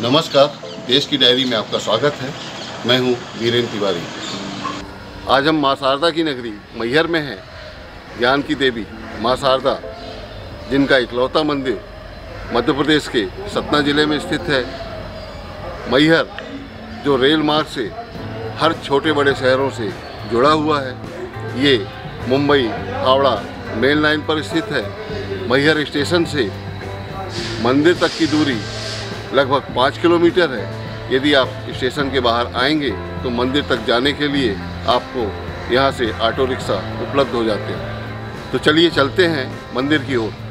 नमस्कार, देश की डायरी में आपका स्वागत है। मैं हूं वीरेंद्र तिवारी। आज हम मां शारदा की नगरी मैहर में हैं। ज्ञान की देवी मां शारदा, जिनका इकलौता मंदिर मध्य प्रदेश के सतना जिले में स्थित है। मैहर जो रेल मार्ग से हर छोटे बड़े शहरों से जुड़ा हुआ है। ये मुंबई हावड़ा मेल लाइन पर स्थित है। मैहर स्टेशन से मंदिर तक की दूरी लगभग 5 किलोमीटर है। यदि आप स्टेशन के बाहर आएंगे तो मंदिर तक जाने के लिए आपको यहाँ से ऑटो रिक्शा उपलब्ध हो जाते हैं। तो चलिए चलते हैं मंदिर की ओर।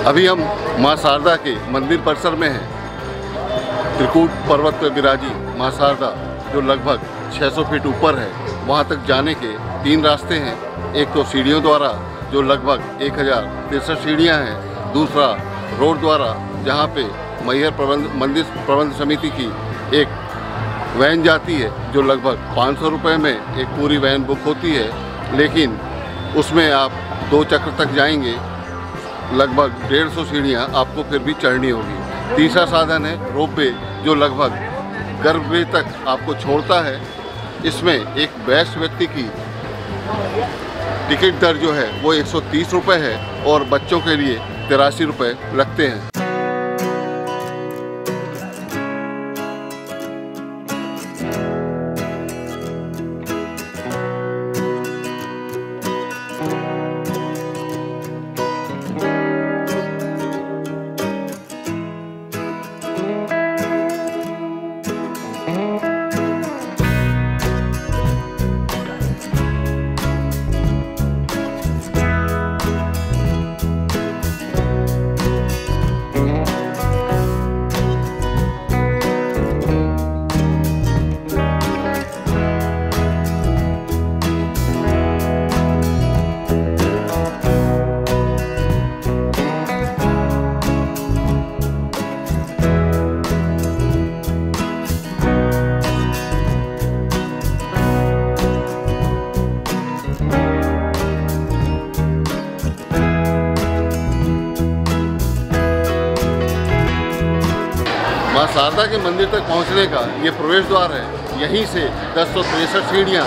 अभी हम मां शारदा के मंदिर परिसर में हैं। त्रिकूट पर्वत पर विराजी मां शारदा जो लगभग 600 फीट ऊपर है, वहां तक जाने के 3 रास्ते हैं। एक तो सीढ़ियों द्वारा जो लगभग 1063 सीढ़ियां हैं। दूसरा रोड द्वारा, जहां पे मैहर मंदिर प्रबंध समिति की एक वैन जाती है जो लगभग 500 रुपये में एक पूरी वैन बुक होती है। लेकिन उसमें आप 2 चक्र तक जाएंगे, लगभग 150 सीढ़ियाँ आपको फिर भी चढ़नी होगी। तीसरा साधन है रोपवे, जो लगभग गर्भगृह तक आपको छोड़ता है। इसमें एक वयस्क व्यक्ति की टिकट दर जो है वो 130 रुपये है और बच्चों के लिए 83 रुपये लगते हैं। मां शारदा के मंदिर तक पहुंचने का ये प्रवेश द्वार है। यहीं से 1063 सीढ़ियाँ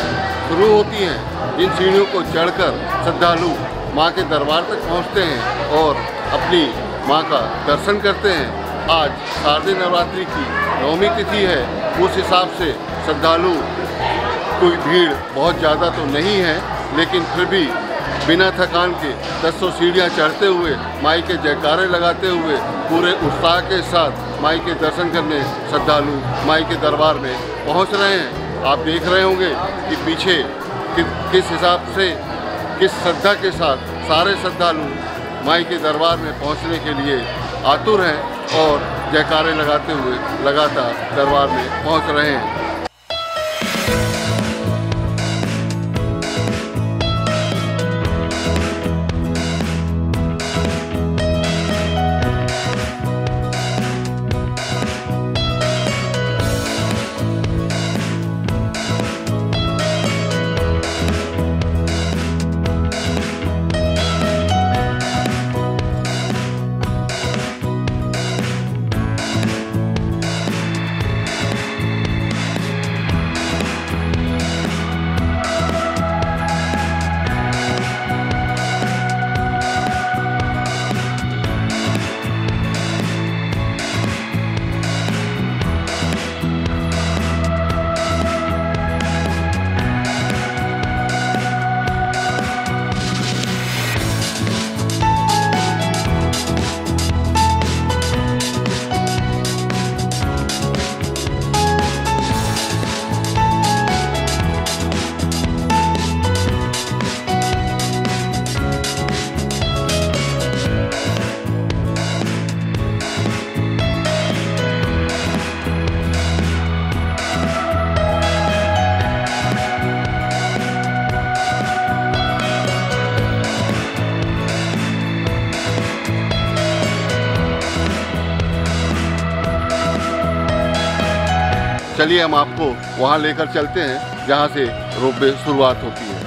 शुरू होती हैं, जिन सीढ़ियों को चढ़कर श्रद्धालु मां के दरबार तक पहुंचते हैं और अपनी मां का दर्शन करते हैं। आज शारदीय नवरात्रि की 9वीं तिथि है। उस हिसाब से श्रद्धालु कोई भीड़ बहुत ज़्यादा तो नहीं है, लेकिन फिर भी बिना थकान के 1000 सीढ़ियाँ चढ़ते हुए, माई के जयकारे लगाते हुए, पूरे उत्साह के साथ माई के दर्शन करने श्रद्धालु माई के दरबार में पहुंच रहे हैं। आप देख रहे होंगे कि पीछे किस हिसाब से, किस श्रद्धा के साथ सारे श्रद्धालु माई के दरबार में पहुंचने के लिए आतुर हैं और जयकारे लगाते हुए लगातार दरबार में पहुंच रहे हैं। चलिए हम आपको वहाँ लेकर चलते हैं जहाँ से रोपवे शुरुआत होती है।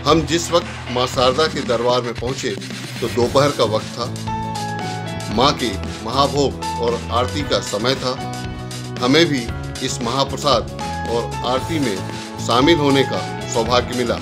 हम जिस वक्त माँ शारदा के दरबार में पहुंचे तो दोपहर का वक्त था। माँ के महाभोग और आरती का समय था। हमें भी इस महाप्रसाद और आरती में शामिल होने का सौभाग्य मिला।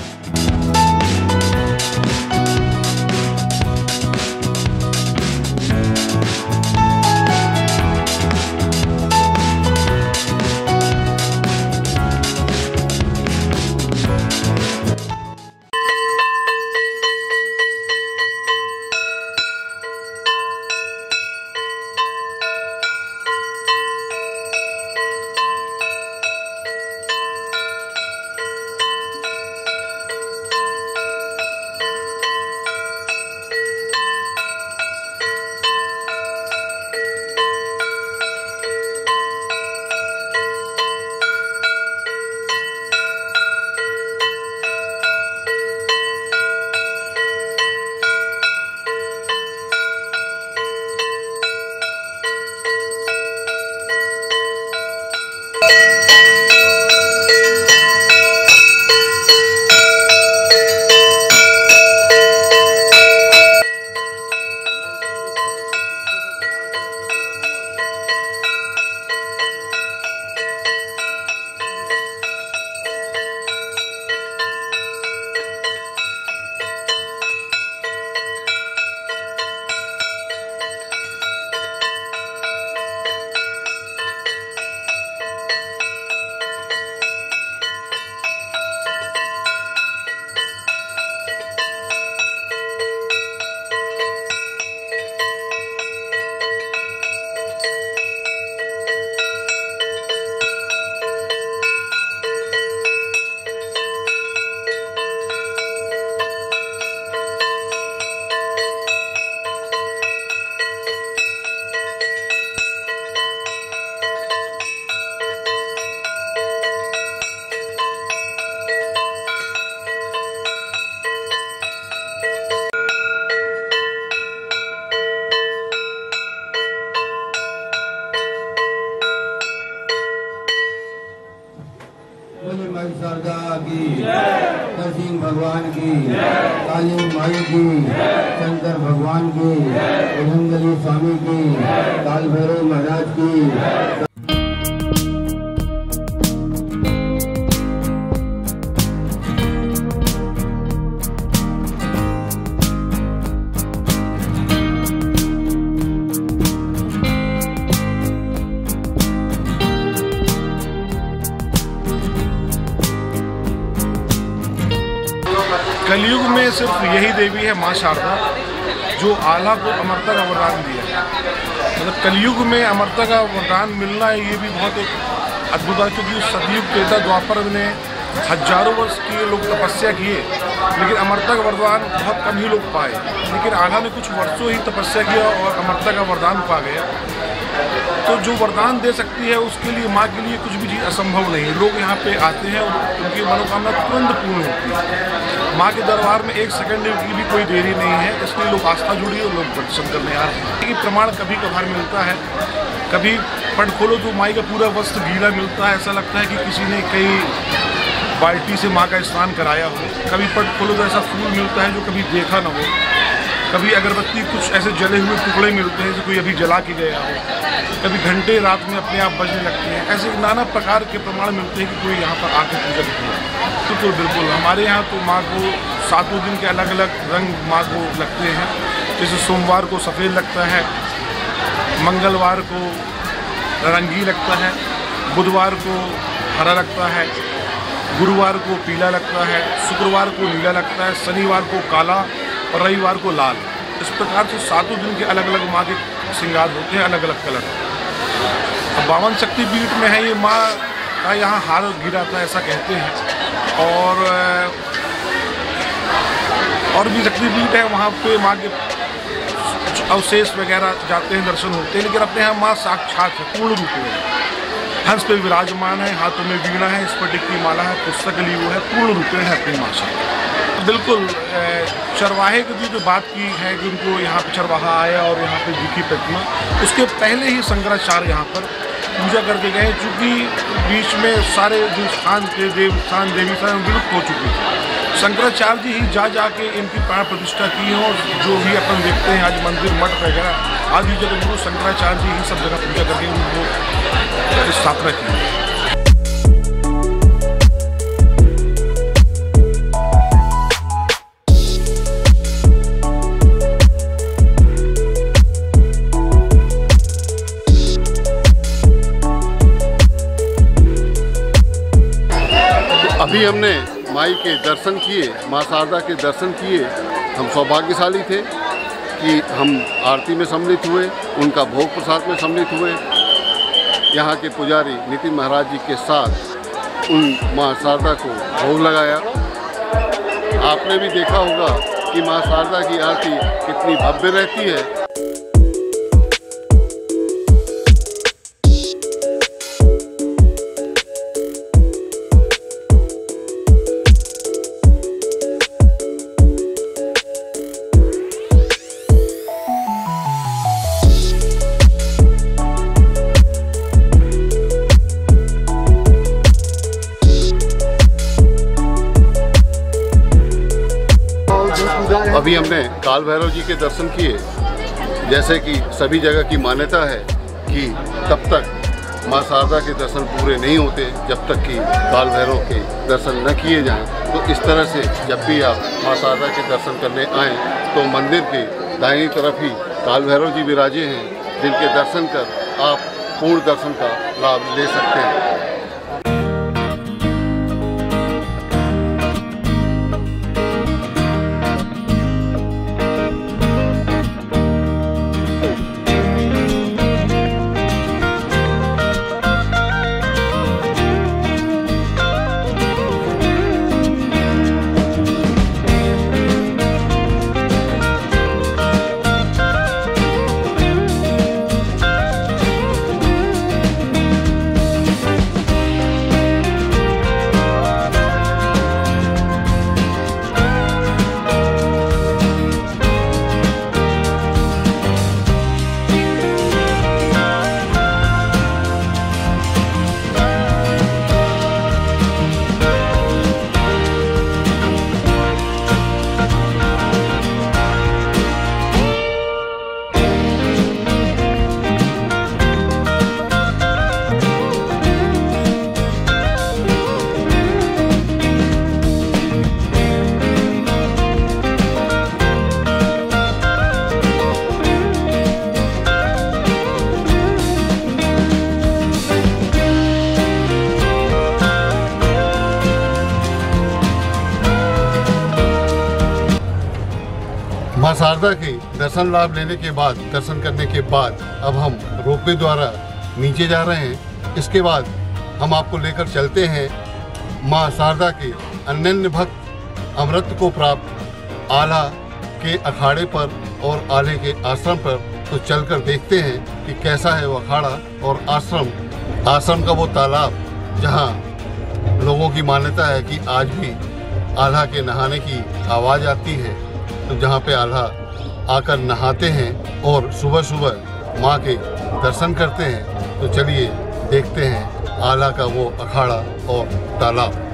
शारदा की, नरसिंह भगवान की, काली माई की, शंकर भगवान की, बजरंगबली स्वामी की, काल भैरव महाराज की। कलयुग में सिर्फ यही देवी है माँ शारदा जो आल्हा को अमरता का वरदान दिया। मतलब कलयुग में अमरता का वरदान मिलना है, ये भी बहुत एक अद्भुत है, क्योंकि सतयुग त्रेता द्वापर में हजारों वर्ष की लोग तपस्या किए, लेकिन अमरता का वरदान बहुत कम ही लोग पाए। लेकिन आल्हा ने कुछ वर्षों ही तपस्या किया और अमरता का वरदान पा गया। तो जो वरदान दे सकती है उसके लिए, माँ के लिए कुछ भी चीज़ असंभव नहीं है। लोग यहाँ पे आते हैं और उनकी मनोकामना तुरंत पूर्ण होती है। माँ के दरबार में एक सेकंड की भी कोई देरी नहीं है, इसलिए लोग आस्था जुड़ी और लोग दर्शन करने आ रहे हैं। ये प्रमाण कभी कभार मिलता है, कभी पट खोलो तो माँ का पूरा वस्त्र गीला मिलता है, ऐसा लगता है कि किसी ने कई बाल्टी से माँ का स्नान कराया हो। कभी पट खोलो तो ऐसा फूल मिलता है जो कभी देखा ना हो। कभी अगरबत्ती कुछ ऐसे जले हुए टुकड़े मिलते हैं जो कोई अभी जला के गया हो। कभी घंटे रात में अपने आप बजने लगते हैं। ऐसे नाना प्रकार के प्रमाण मिलते हैं कि कोई यहाँ पर आके पूजा किया। बिल्कुल बिल्कुल, हमारे यहाँ तो माँ को 7 दिन के अलग अलग रंग माँ को लगते हैं। जैसे सोमवार को सफ़ेद लगता है, मंगलवार को नारंगी लगता है, बुधवार को हरा लगता है, गुरुवार को पीला लगता है, शुक्रवार को नीला लगता है, शनिवार को काला और रविवार को लाल। इस प्रकार से 7 दिन के अलग अलग माँ के श्रृंगार होते हैं, अलग अलग कलर। अब 52 शक्तिपीठ में है ये माँ का यहाँ हार गिरा था ऐसा कहते हैं। और भी शक्तिपीठ है, वहाँ पे माँ के अवशेष वगैरह जाते हैं, दर्शन होते हैं, लेकिन अपने यहाँ माँ साक्षात है, पूर्ण रूप में हंस पे विराजमान है, हाथों में वीणा है, स्फटिक की माला है, पुस्तक ली हुई है, पूर्ण रूप में है अपनी माँ से। बिल्कुल चरवाहे की जो बात की है कि उनको यहाँ पे चरवाहा आया और यहाँ पे दिखी प्रतिमा, उसके पहले ही शंकराचार्य यहाँ पर पूजा करके गए, चूँकि बीच में सारे जो स्थान थे देवस्थान देवी स्थान विलुप्त हो चुके थे। शंकराचार्य जी ही जाके इनकी प्राण प्रतिष्ठा की है और जो भी अपन देखते हैं आज मंदिर मठ वगैरह आदि जगह गुरु शंकराचार्य जी ही सब जगह पूजा करके उनको स्थापना की है। अभी हमने माई के दर्शन किए, माँ शारदा के दर्शन किए। हम सौभाग्यशाली थे कि हम आरती में सम्मिलित हुए, उनका भोग प्रसाद में सम्मिलित हुए। यहाँ के पुजारी नितिन महाराज जी के साथ उन माँ शारदा को भोग लगाया। आपने भी देखा होगा कि माँ शारदा की आरती कितनी भव्य रहती है। अभी हमने काल भैरव जी के दर्शन किए। जैसे कि सभी जगह की मान्यता है कि तब तक माँ शारदा के दर्शन पूरे नहीं होते जब तक कि काल भैरव के दर्शन न किए जाएं। तो इस तरह से जब भी आप माँ शारदा के दर्शन करने आएँ तो मंदिर के दाहिनी तरफ ही काल भैरव जी विराजे हैं, जिनके दर्शन कर आप पूर्ण दर्शन का लाभ ले सकते हैं। माँ शारदा के दर्शन लाभ लेने के बाद, दर्शन करने के बाद अब हम रोपवे द्वारा नीचे जा रहे हैं। इसके बाद हम आपको लेकर चलते हैं माँ शारदा के अनन्य भक्त अमृत को प्राप्त आला के अखाड़े पर और आले के आश्रम पर। तो चलकर देखते हैं कि कैसा है वो अखाड़ा और आश्रम का वो तालाब जहाँ लोगों की मान्यता है कि आज भी आल्हा के नहाने की आवाज़ आती है। तो जहाँ पे आल्हा आकर नहाते हैं और सुबह सुबह माँ के दर्शन करते हैं। तो चलिए देखते हैं आल्हा का वो अखाड़ा और तालाब।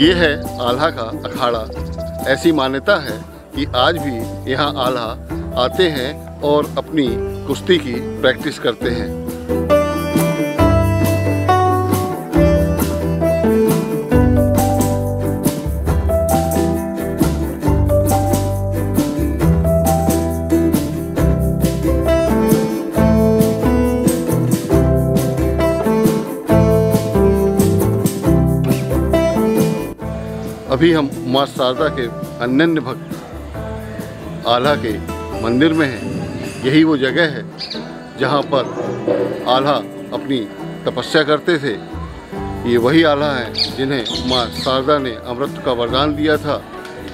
ये है आल्हा का अखाड़ा। ऐसी मान्यता है कि आज भी यहाँ आल्हा आते हैं और अपनी कुश्ती की प्रैक्टिस करते हैं। अभी हम माँ शारदा के अनन्य भक्त आल्हा के मंदिर में हैं। यही वो जगह है जहाँ पर आल्हा अपनी तपस्या करते थे। ये वही आल्हा है जिन्हें माँ शारदा ने अमृत का वरदान दिया था।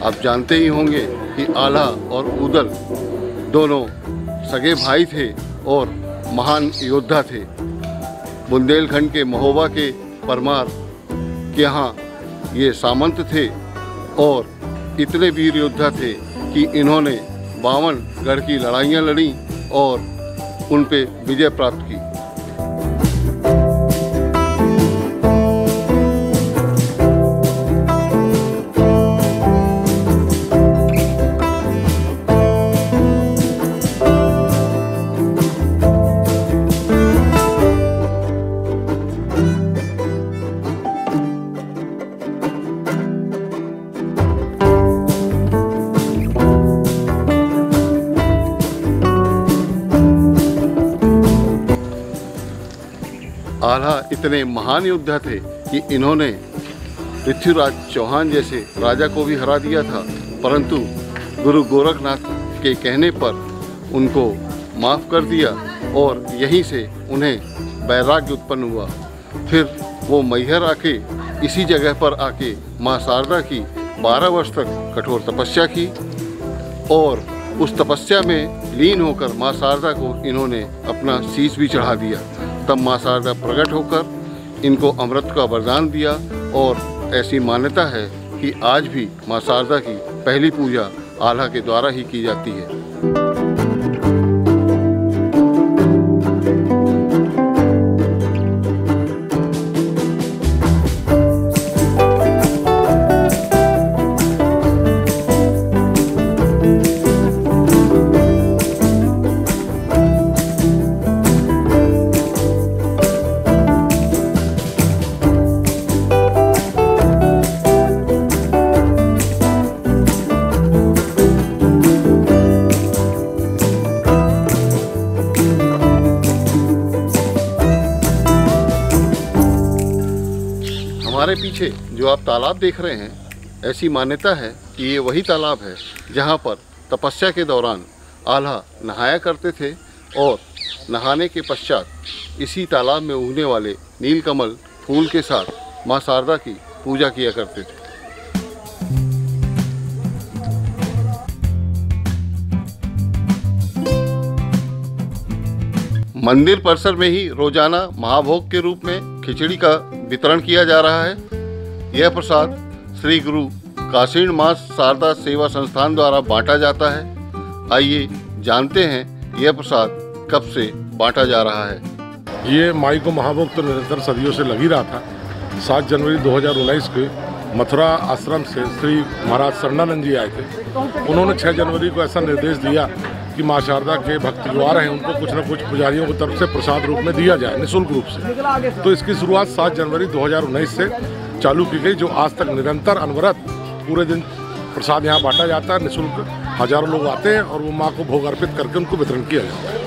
आप जानते ही होंगे कि आल्हा और ऊदल दोनों सगे भाई थे और महान योद्धा थे। बुंदेलखंड के महोबा के परमार के यहाँ ये सामंत थे और इतने वीर योद्धा थे कि इन्होंने 52 गढ़ की लड़ाइयाँ लड़ी और उन पे विजय प्राप्त की। आल्हा इतने महान योद्धा थे कि इन्होंने पृथ्वीराज चौहान जैसे राजा को भी हरा दिया था, परंतु गुरु गोरखनाथ के कहने पर उनको माफ़ कर दिया और यहीं से उन्हें वैराग्य उत्पन्न हुआ। फिर वो मैहर आके इसी जगह पर आके माँ शारदा की 12 वर्ष तक कठोर तपस्या की और उस तपस्या में लीन होकर माँ शारदा को इन्होंने अपना शीश भी चढ़ा दिया। तब माँ शारदा प्रकट होकर इनको अमृत का वरदान दिया और ऐसी मान्यता है कि आज भी माँ शारदा की पहली पूजा आल्हा के द्वारा ही की जाती है। हमारे पीछे जो आप तालाब देख रहे हैं, ऐसी मान्यता है कि ये वही तालाब है जहाँ पर तपस्या के दौरान आल्हा नहाया करते थे और नहाने के पश्चात इसी तालाब में उगने वाले नीलकमल फूल के साथ माँ शारदा की पूजा किया करते थे। मंदिर परिसर में ही रोजाना महाभोग के रूप में खिचड़ी का वितरण किया जा रहा है। यह प्रसाद श्री गुरु काशीण माँ शारदा सेवा संस्थान द्वारा बांटा जाता है। आइए जानते हैं यह प्रसाद कब से बांटा जा रहा है। ये माई को महाभोग तो निरंतर सदियों से लग ही रहा था। 7 जनवरी 2019 के मथुरा आश्रम से श्री महाराज शरणानंद जी आए थे। उन्होंने 6 जनवरी को ऐसा निर्देश दिया कि माँ शारदा के भक्त जो आ रहे हैं उनको कुछ न कुछ पुजारियों की तरफ से प्रसाद रूप में दिया जाए, निःशुल्क रूप से। तो इसकी शुरुआत 7 जनवरी 2019 से चालू की गई, जो आज तक निरंतर अनवरत पूरे दिन प्रसाद यहाँ बांटा जाता है निःशुल्क। हजारों लोग आते हैं और वो माँ को भोग अर्पित करके उनको वितरण किया जाता है।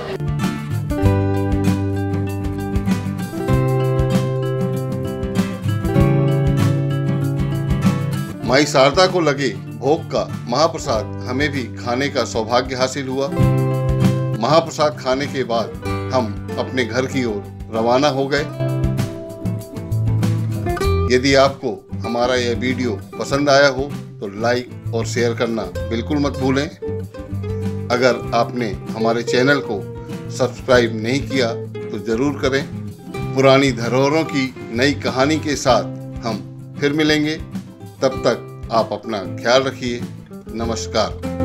माई शारदा को लगे भोग का महाप्रसाद हमें भी खाने का सौभाग्य हासिल हुआ। महाप्रसाद खाने के बाद हम अपने घर की ओर रवाना हो गए। यदि आपको हमारा यह वीडियो पसंद आया हो तो लाइक और शेयर करना बिल्कुल मत भूलें। अगर आपने हमारे चैनल को सब्सक्राइब नहीं किया तो जरूर करें। पुरानी धरोहरों की नई कहानी के साथ हम फिर मिलेंगे। तब तक आप अपना ख्याल रखिए। नमस्कार।